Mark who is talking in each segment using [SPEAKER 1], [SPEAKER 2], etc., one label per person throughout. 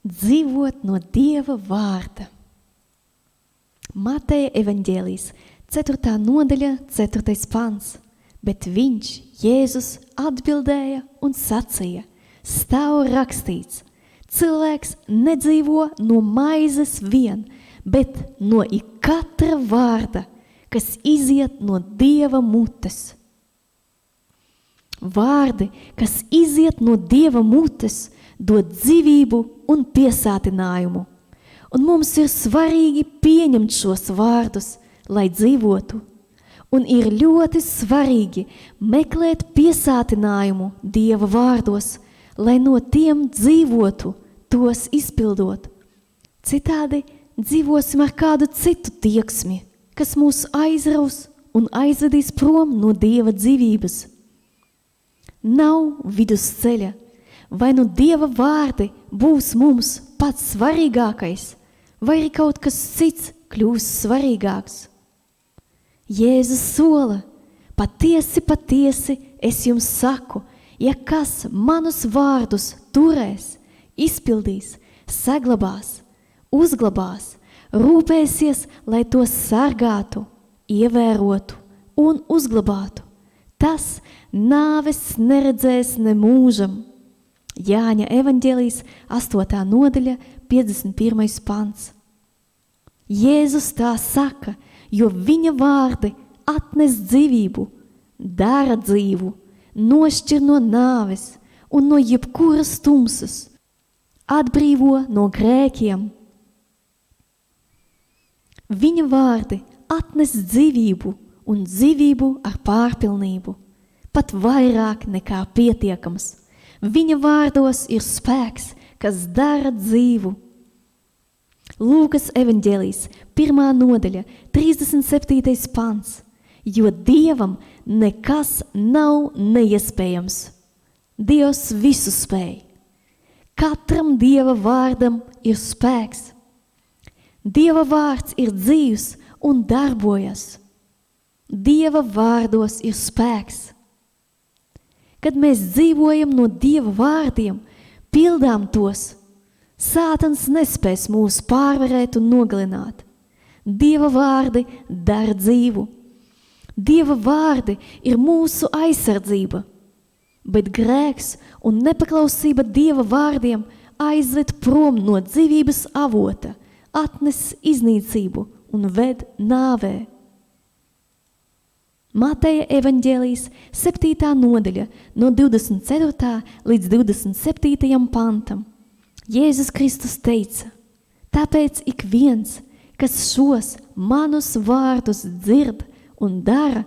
[SPEAKER 1] Dzīvot no Dieva vārda. Mateja evaņģēlijs, 4. nodaļa, 4. pants. Bet viņš, Jēzus, atbildēja un sacīja, stāv rakstīts, cilvēks nedzīvo no maizes vien, bet no ikatra vārda, kas iziet no Dieva mutes. Vārdi, kas iziet no Dieva mutes, dod dzīvību un piesātinājumu. Un mums ir svarīgi pieņemt šos vārdus, lai dzīvotu. Un ir ļoti svarīgi meklēt piesātinājumu Dieva vārdos, lai no tiem dzīvotu, tos izpildot. Citādi dzīvosim ar kādu citu tieksmi, kas mūs aizraus un aizvedīs prom no Dieva dzīvības. Nav vidusceļa, vai nu Dieva vārdi būs mums pats svarīgākais, vai arī kaut kas cits kļūs svarīgāks. Jēzus sola, patiesi, patiesi, es jums saku, ja kas manus vārdus turēs, izpildīs, saglabās, uzglabās, rūpēsies, lai tos sargātu, ievērotu un uzglabātu, tas nāves neredzēs ne mūžam. Jāņa evaņģēlijs, 8. nodaļa, 51. pants. Jēzus tā saka, jo viņa vārdi atnes dzīvību, dara dzīvu, nošķir no nāves un no jebkuras tumsas, atbrīvo no grēkiem. Viņa vārdi atnes dzīvību un dzīvību ar pārpilnību, pat vairāk nekā pietiekams. Viņa vārdos ir spēks, kas dara dzīvu. Lūkas evaņģēlijs, 1. nodaļa, 37. pants. Jo Dievam nekas nav neiespējams. Dievs visu spēj. Katram Dieva vārdam ir spēks. Dieva vārds ir dzīvs un darbojas. Dieva vārdos ir spēks. Kad mēs dzīvojam no Dieva vārdiem, pildām tos, Sātans nespēs mūs pārvarēt un nogalināt. Dieva vārdi dara dzīvu. Dieva vārdi ir mūsu aizsardzība, bet grēks un nepaklausība Dieva vārdiem aizved prom no dzīvības avota, atnes iznīcību un ved nāvē. Mateja evaņģēlijs, 7. nodaļa, no 24. līdz 27. pantam. Jēzus Kristus teica, tāpēc ik viens, kas šos manus vārdus dzird un dara,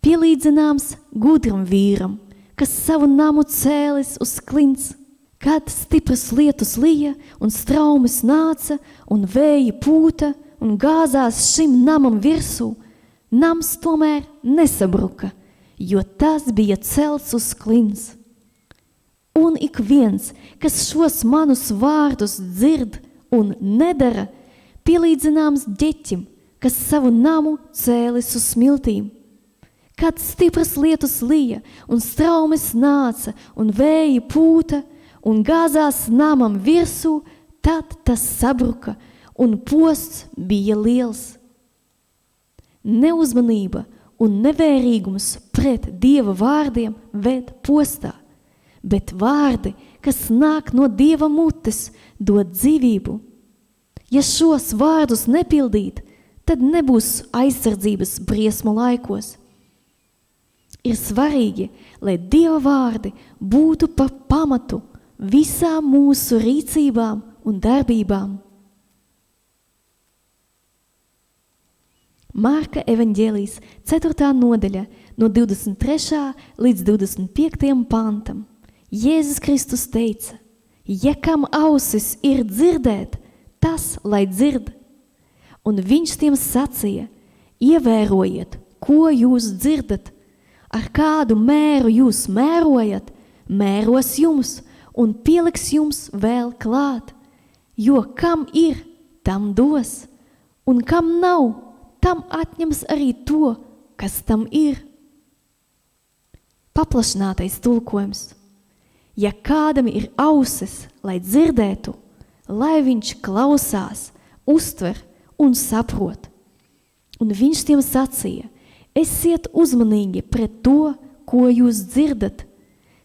[SPEAKER 1] pielīdzināms gudram vīram, kas savu namu cēlis uz klints, kad stipras lietus lija un straumes nāca un vēji pūta un gāzās šim namam virsū, nams tomēr nesabruka, jo tas bija celts uz klints. Un ik viens, kas šos manus vārdus dzird un nedara, pielīdzināms ģeķim, kas savu namu cēlis uz smiltīm. Kad stipras lietus lija un straumes nāca un vēji pūta un gāzās namam virsū, tad tas sabruka un posts bija liels. Neuzmanība un nevērīgums pret Dieva vārdiem ved postā, bet vārdi, kas nāk no Dieva mutes, dod dzīvību. Ja šos vārdus nepildīt, tad nebūs aizsardzības briesmu laikos. Ir svarīgi, lai Dieva vārdi būtu par pamatu visām mūsu rīcībām un darbībām. Marka evaņģēlijs, 4. nodaļa, no 23. līdz 25. pantam. Jēzus Kristus teica, ja kam ausis ir dzirdēt, tas lai dzird. Un viņš tiem sacīja, ievērojiet, ko jūs dzirdat, ar kādu mēru jūs mērojat, mēros jums un pieliks jums vēl klāt, jo kam ir, tam dos, un kam nav, tam atņems arī to, kas tam ir. Paplašinātais tulkojums. Ja kādam ir ausis, lai dzirdētu, lai viņš klausās, uztver un saprot. Un viņš tiem sacīja, esiet uzmanīgi pret to, ko jūs dzirdat.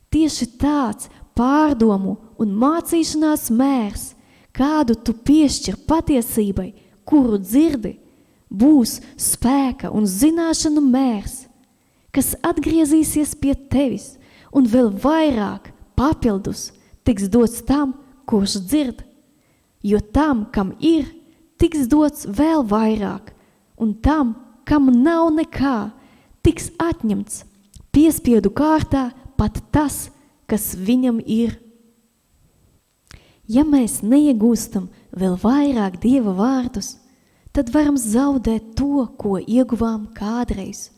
[SPEAKER 1] Tieši tāds pārdomu un mācīšanās mērs, kādu tu piešķir patiesībai, kuru dzirdi, būs spēka un zināšanu mērs, kas atgriezīsies pie tevis un vēl vairāk papildus tiks dots tam, kurš dzird. Jo tam, kam ir, tiks dots vēl vairāk, un tam, kam nav nekā, tiks atņemts piespiedu kārtā pat tas, kas viņam ir. Ja mēs neiegūstam vēl vairāk Dieva vārdus, tad varam zaudēt to, ko ieguvām kādreiz.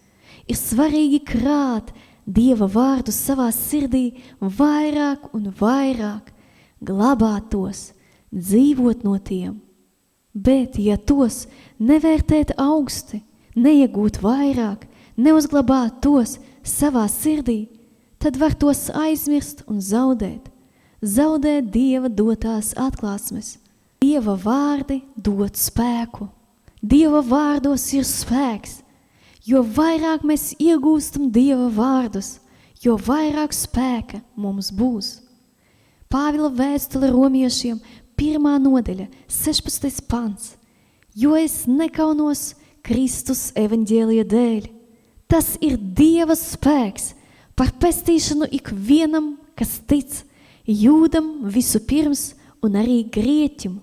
[SPEAKER 1] Ir svarīgi krāt Dieva vārdus savā sirdī vairāk un vairāk, glabāt tos, dzīvot no tiem. Bet, ja tos nevērtēt augsti, neiegūt vairāk, neuzglabāt tos savā sirdī, tad var tos aizmirst un zaudēt Dieva dotās atklāsmes. Dieva vārdi dod spēku. Dieva vārdos ir spēks. Jo vairāk mēs iegūstam Dieva vārdus, jo vairāk spēka mums būs. Pāvila vēstule romiešiem 1. nodaļa, 16. pants. Jo es nekaunos Kristus evaņģēlija dēļ. Tas ir Dieva spēks par pestīšanu ikvienam, kas tic, jūdam visu pirms un arī grieķim.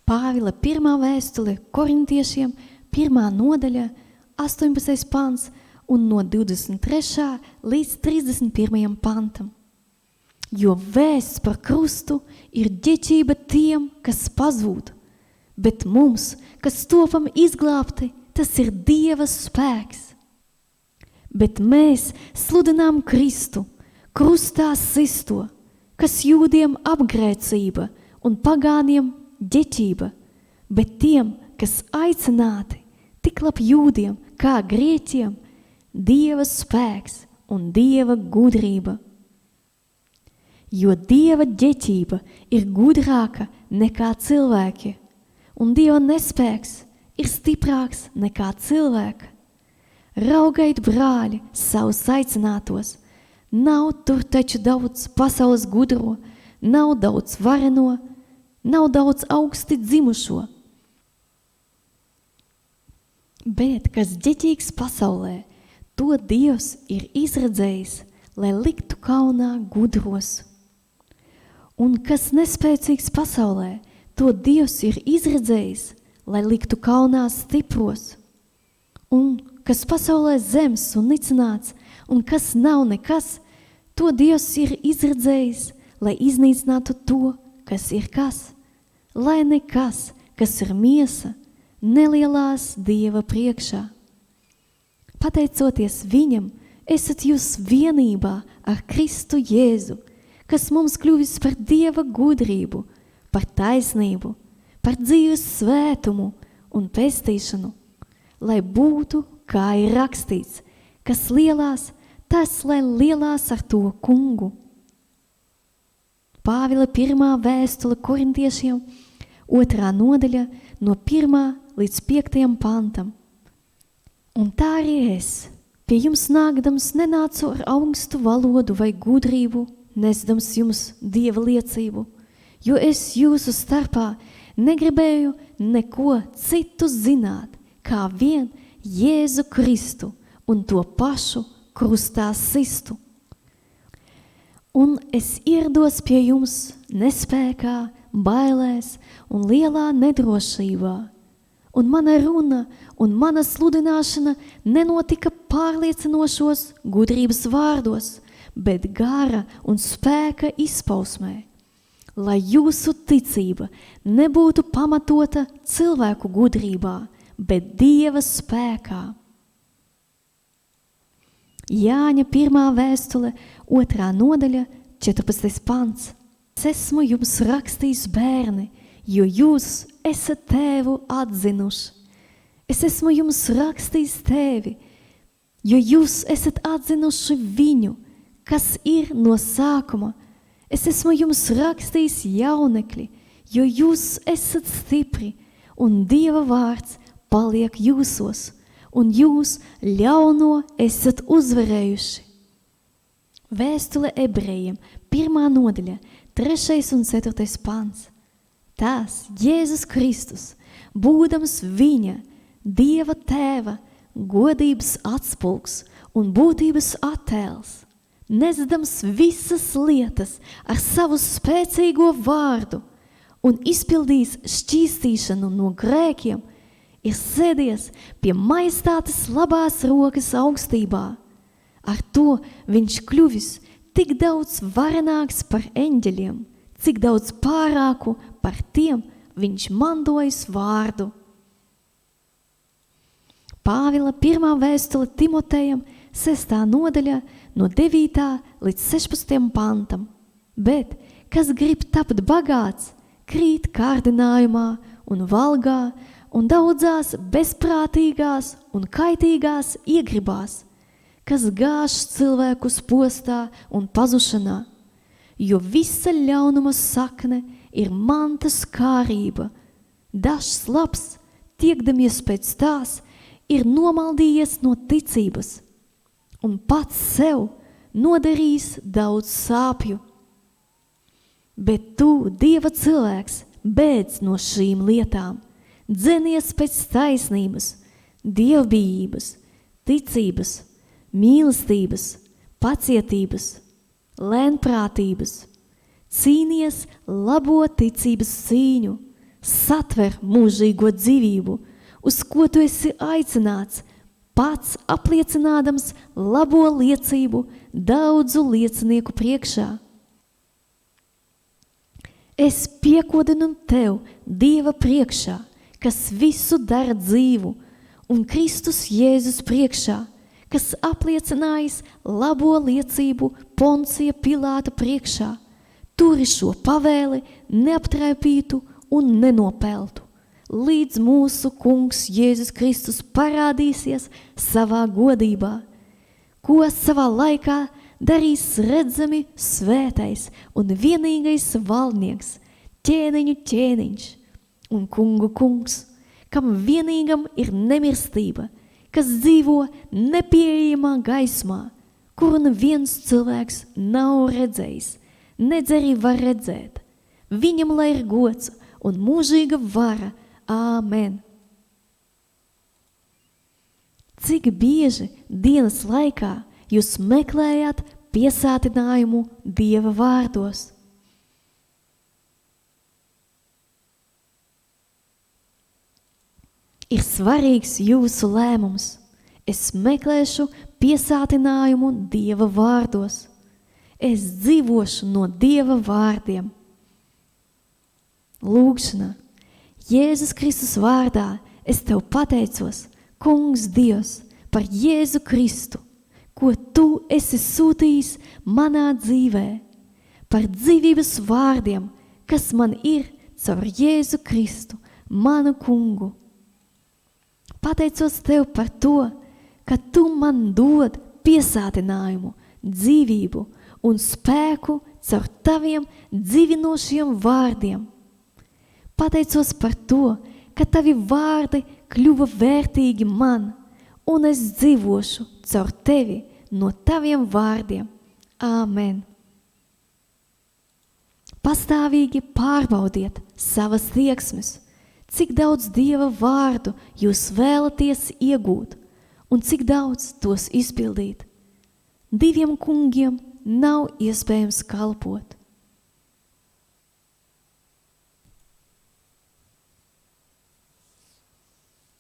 [SPEAKER 1] Pāvila 1. vēstule korintiešiem 1. nodaļa, 18. pants un no 23. līdz 31. pantam. Jo vēsts par krustu ir ģeķība tiem, kas pazūd, bet mums, kas topam izglābti, tas ir Dieva spēks. Bet mēs sludinām Kristu, krustā sisto, kas jūdiem apgrēcība un pagāniem ģeķība, bet tiem, kas aicināti, tiklap jūdiem kā grieķiem, Dieva spēks un Dieva gudrība. Jo Dieva ģeķība ir gudrāka nekā cilvēki, un Dieva nespēks ir stiprāks nekā cilvēka. Raugait, brāļi, savus aicinātos, nav tur taču daudz pasaules gudro, nav daudz vareno, nav daudz augsti dzimušo. Bet, kas ģeķīgs pasaulē, to Dievs ir izredzējis, lai liktu kaunā gudros. Un kas nespēcīgs pasaulē, to Dievs ir izredzējis, lai liktu kaunā stipros. Un kas pasaulē zems un nicināts, un kas nav nekas, to Dievs ir izredzējis, lai iznīcinātu to, kas ir kas, lai nekas, kas ir miesa, nelielās Dieva priekšā. Pateicoties viņam, esat jūs vienībā ar Kristu Jēzu, kas mums kļuvis par Dieva gudrību, par taisnību, par dzīves svētumu un pestīšanu, lai būtu, kā ir rakstīts, kas lielās, tas, lai lielās ar to kungu. Pāvila 1. vēstule korintiešiem 2. nodaļa no 1. līdz 5. pantam. Un tā arī es, pie jums nākdams, nenācu ar augstu valodu vai gudrību, nesdams jums Dieva liecību, jo es jūsu starpā negribēju neko citu zināt, kā vien Jēzu Kristu un to pašu krustā sistu. Un es ierados pie jums nespēkā, bailēs un lielā nedrošībā. Un mana runa un mana sludināšana nenotika pārliecinošos gudrības vārdos, bet gara un spēka izpausmē, lai jūsu ticība nebūtu pamatota cilvēku gudrībā, bet Dieva spēkā. Jāņa 1. vēstule 2. nodaļa 14. pants. Es esmu jums rakstījis, bērni, jo jūs esat tēvu atzinuši. Es esmu jums rakstījis tēvi, jo jūs esat atzinuši viņu, kas ir no sākuma. Es esmu jums rakstījis jaunekļi, jo jūs esat stipri, un Dieva vārds paliek jūsos, un jūs ļauno esat uzvarējuši. Vēstule ebrejiem, 1. nodaļa, 3. un 4. pants. Tās Jēzus Kristus, būdams viņa, Dieva tēva, godības atspulgs un būtības attēls, nesdams visas lietas ar savu spēcīgo vārdu un izpildījis šķīstīšanu no grēkiem, ir sēdies pie majestātes labās rokas augstībā. Ar to viņš kļuvis tik daudz varenāks par eņģeļiem, cik daudz pārāku par tiem viņš mantojis vārdu. Pāvila 1. vēstule Timotejam, 6. nodaļa, no 9. līdz 16. pantam. Bet, kas grib tapt bagāts, krīt kārdinājumā un valgā un daudzās bezprātīgās un kaitīgās iegribās, kas gāž cilvēkus postā un pazušanā, jo visa ļaunuma sakne ir mantas kārība. Dažs labs, tiekdamies pēc tās, ir nomaldījies no ticības un pats sev nodarījis daudz sāpju. Bet tu, Dieva cilvēks, bēdz no šīm lietām, dzenies pēc taisnības, dievbijības, ticības, mīlestības, pacietības, lēnprātības, cīnies labo ticības cīņu, satver mūžīgo dzīvību, uz ko tu esi aicināts, pats apliecinādams labo liecību daudzu liecinieku priekšā. Es piekodinu tev Dieva priekšā, kas visu dara dzīvu, un Kristus Jēzus priekšā, kas apliecinājis labo liecību Poncija Pilāta priekšā, turi šo pavēli neaptraipītu un nenopeltu, līdz mūsu kungs Jēzus Kristus parādīsies savā godībā, ko savā laikā darīs redzami svētais un vienīgais valdnieks, ķēniņu ķēniņš un kungu kungs, kam vienīgam ir nemirstība, kas dzīvo nepieejamā gaismā, kuru neviens cilvēks nav redzējis, nedz arī var redzēt. Viņam lai ir gods un mūžīga vara. Āmen. Cik bieži dienas laikā jūs meklējat piesātinājumu Dieva vārdos? Ir svarīgs jūsu lēmums. Es meklēšu piesātinājumu Dieva vārdos. Es dzīvošu no Dieva vārdiem. Lūgšana. Jēzus Kristus vārdā es tev pateicos, Kungs Dievs, par Jēzu Kristu, ko tu esi sūtījis manā dzīvē, par dzīvības vārdiem, kas man ir caur Jēzu Kristu, manu kungu. Pateicos tev par to, ka tu man dod piesātinājumu, dzīvību un spēku caur taviem dzīvinošiem vārdiem. Pateicos par to, ka tavi vārdi kļuva vērtīgi man, un es dzīvošu caur tevi no taviem vārdiem. Āmen. Pastāvīgi pārbaudiet savas tieksmes, cik daudz Dieva vārdu jūs vēlaties iegūt, un cik daudz tos izpildīt. Diviem kungiem nav iespējams kalpot.